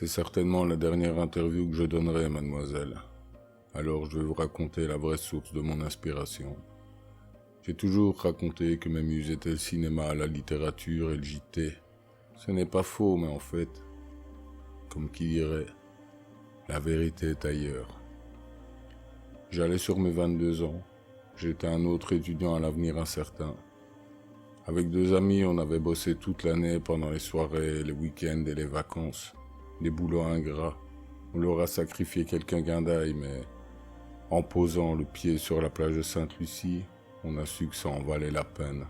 C'est certainement la dernière interview que je donnerai, mademoiselle. Alors je vais vous raconter la vraie source de mon inspiration. J'ai toujours raconté que mes muses étaient le cinéma, la littérature et le JT. Ce n'est pas faux, mais en fait, comme qui dirait, la vérité est ailleurs. J'allais sur mes 22 ans. J'étais un autre étudiant à l'avenir incertain. Avec deux amis, on avait bossé toute l'année pendant les soirées, les week-ends et les vacances. Des boulots ingrats. On leur a sacrifié quelques guindailles, mais en posant le pied sur la plage de Sainte-Lucie, on a su que ça en valait la peine.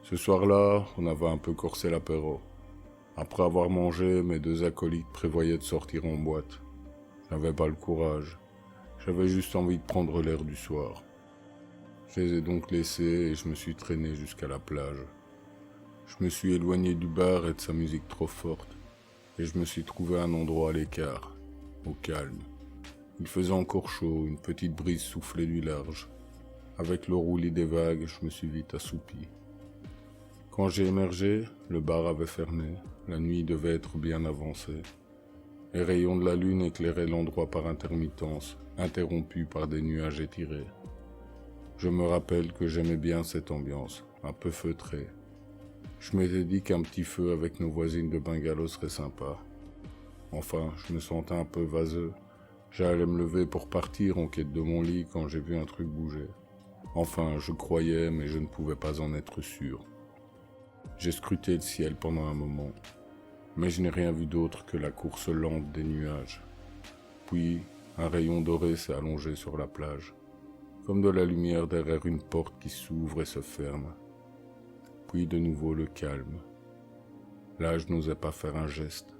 Ce soir-là, on avait un peu corsé l'apéro. Après avoir mangé, mes deux acolytes prévoyaient de sortir en boîte. J'avais pas le courage. J'avais juste envie de prendre l'air du soir. Je les ai donc laissés et je me suis traîné jusqu'à la plage. Je me suis éloigné du bar et de sa musique trop forte, et je me suis trouvé un endroit à l'écart, au calme. Il faisait encore chaud, une petite brise soufflait du large. Avec le roulis des vagues, je me suis vite assoupi. Quand j'ai émergé, le bar avait fermé, la nuit devait être bien avancée. Les rayons de la lune éclairaient l'endroit par intermittence, interrompus par des nuages étirés. Je me rappelle que j'aimais bien cette ambiance, un peu feutrée. Je m'étais dit qu'un petit feu avec nos voisines de bungalow serait sympa. Enfin, je me sentais un peu vaseux. J'allais me lever pour partir en quête de mon lit quand j'ai vu un truc bouger. Enfin, je croyais, mais je ne pouvais pas en être sûr. J'ai scruté le ciel pendant un moment, mais je n'ai rien vu d'autre que la course lente des nuages. Puis, un rayon doré s'est allongé sur la plage, comme de la lumière derrière une porte qui s'ouvre et se ferme. Puis de nouveau le calme. Là, je n'osais pas faire un geste.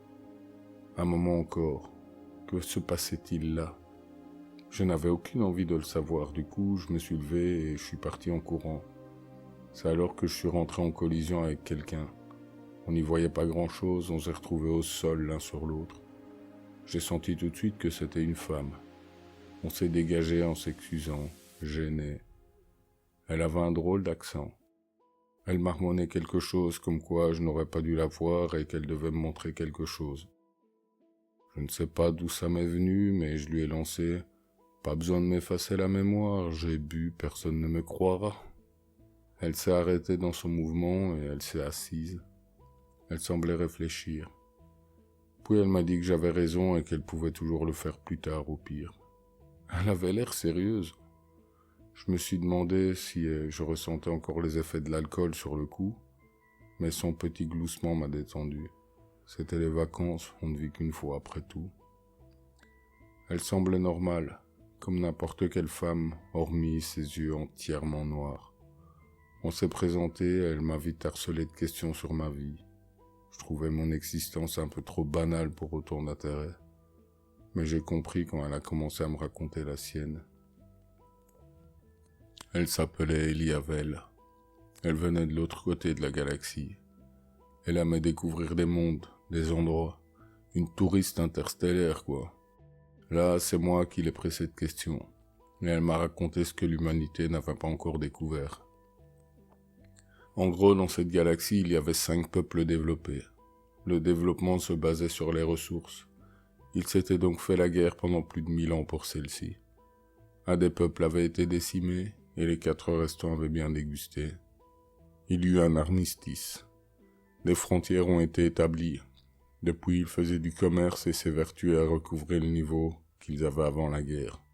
Un moment encore. Que se passait-il là? Je n'avais aucune envie de le savoir, du coup, je me suis levé et je suis parti en courant. C'est alors que je suis rentré en collision avec quelqu'un. On n'y voyait pas grand-chose, on s'est retrouvés au sol l'un sur l'autre. J'ai senti tout de suite que c'était une femme. On s'est dégagé en s'excusant, gêné. Elle avait un drôle d'accent. Elle marmonnait quelque chose comme quoi je n'aurais pas dû la voir et qu'elle devait me montrer quelque chose. Je ne sais pas d'où ça m'est venu, mais je lui ai lancé « Pas besoin de m'effacer la mémoire, j'ai bu, personne ne me croira ». Elle s'est arrêtée dans son mouvement et elle s'est assise. Elle semblait réfléchir. Puis elle m'a dit que j'avais raison et qu'elle pouvait toujours le faire plus tard au pire. Elle avait l'air sérieuse. Je me suis demandé si je ressentais encore les effets de l'alcool sur le coup, mais son petit gloussement m'a détendu. C'était les vacances, on ne vit qu'une fois après tout. Elle semblait normale, comme n'importe quelle femme, hormis ses yeux entièrement noirs. On s'est présenté, elle m'a vite harcelé de questions sur ma vie. Je trouvais mon existence un peu trop banale pour autant d'intérêt, mais j'ai compris quand elle a commencé à me raconter la sienne. Elle s'appelait Eliavel. Elle venait de l'autre côté de la galaxie. Elle aimait découvrir des mondes, des endroits. Une touriste interstellaire, quoi. Là, c'est moi qui l'ai pressée de questions. Et elle m'a raconté ce que l'humanité n'avait pas encore découvert. En gros, dans cette galaxie, il y avait 5 peuples développés. Le développement se basait sur les ressources. Il s'était donc fait la guerre pendant plus de 1000 ans pour celle-ci. Un des peuples avait été décimé, et les 4 restants avaient bien dégusté. Il y eut un armistice. Des frontières ont été établies. Depuis, ils faisaient du commerce et s'évertuaient à recouvrer le niveau qu'ils avaient avant la guerre.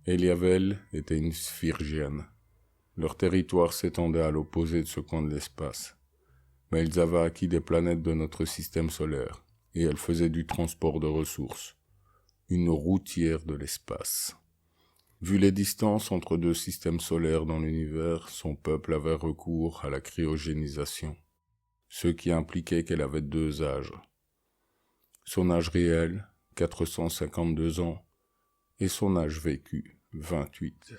Eliavel était une sphyrgienne. Leur territoire s'étendait à l'opposé de ce coin de l'espace. Mais ils avaient acquis des planètes de notre système solaire, et elles faisaient du transport de ressources. Une routière de l'espace. Vu les distances entre 2 systèmes solaires dans l'univers, son peuple avait recours à la cryogénisation, ce qui impliquait qu'elle avait 2 âges. Son âge réel, 452 ans, et son âge vécu, 28.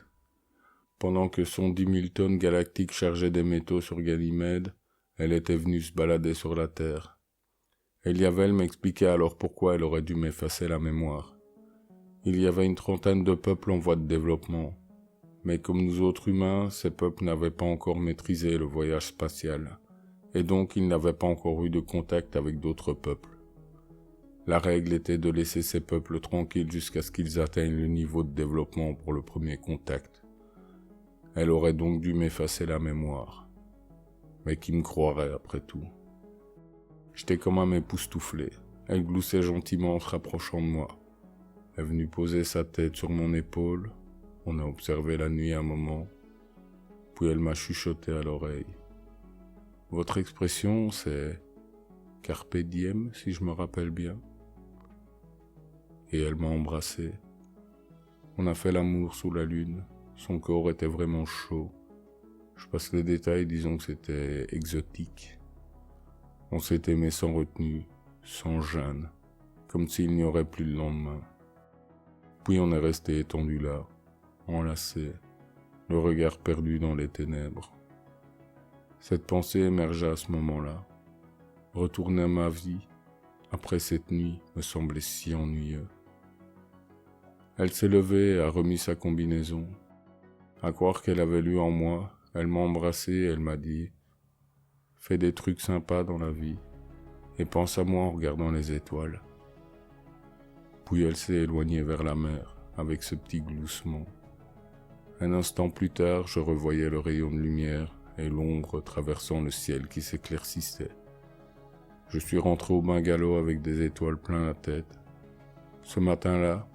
Pendant que son 10 000 tonnes galactique chargeait des métaux sur Ganymède, elle était venue se balader sur la Terre. Eliavel m'expliquait alors pourquoi elle aurait dû m'effacer la mémoire. Il y avait une 30aine de peuples en voie de développement, mais comme nous autres humains, ces peuples n'avaient pas encore maîtrisé le voyage spatial, et donc ils n'avaient pas encore eu de contact avec d'autres peuples. La règle était de laisser ces peuples tranquilles jusqu'à ce qu'ils atteignent le niveau de développement pour le premier contact. Elle aurait donc dû m'effacer la mémoire. Mais qui me croirait après tout? J'étais comme à m'époustoufler. Elle gloussait gentiment en se rapprochant de moi. Elle est venue poser sa tête sur mon épaule. On a observé la nuit un moment. Puis elle m'a chuchoté à l'oreille. Votre expression, c'est carpe diem, si je me rappelle bien. Et elle m'a embrassé. On a fait l'amour sous la lune. Son corps était vraiment chaud. Je passe les détails, disons que c'était exotique. On s'est aimé sans retenue, sans gêne, comme s'il n'y aurait plus le lendemain. Puis on est resté étendu là, enlacé, le regard perdu dans les ténèbres. Cette pensée émergea à ce moment-là. Retourner à ma vie, après cette nuit, me semblait si ennuyeux. Elle s'est levée et a remis sa combinaison. À croire qu'elle avait lu en moi, elle m'a embrassé et elle m'a dit « Fais des trucs sympas dans la vie et pense à moi en regardant les étoiles. » Puis elle s'est éloignée vers la mer avec ce petit gloussement. Un instant plus tard, je revoyais le rayon de lumière et l'ombre traversant le ciel qui s'éclaircissait. Je suis rentré au bungalow avec des étoiles plein la tête. Ce matin-là,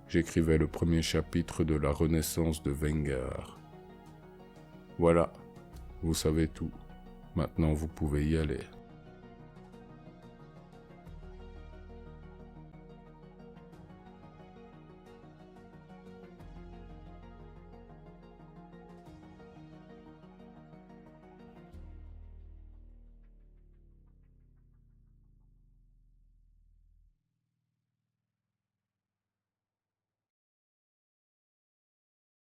j'écrivais le premier chapitre de la Renaissance de Vengar. Voilà, vous savez tout. Maintenant vous pouvez y aller.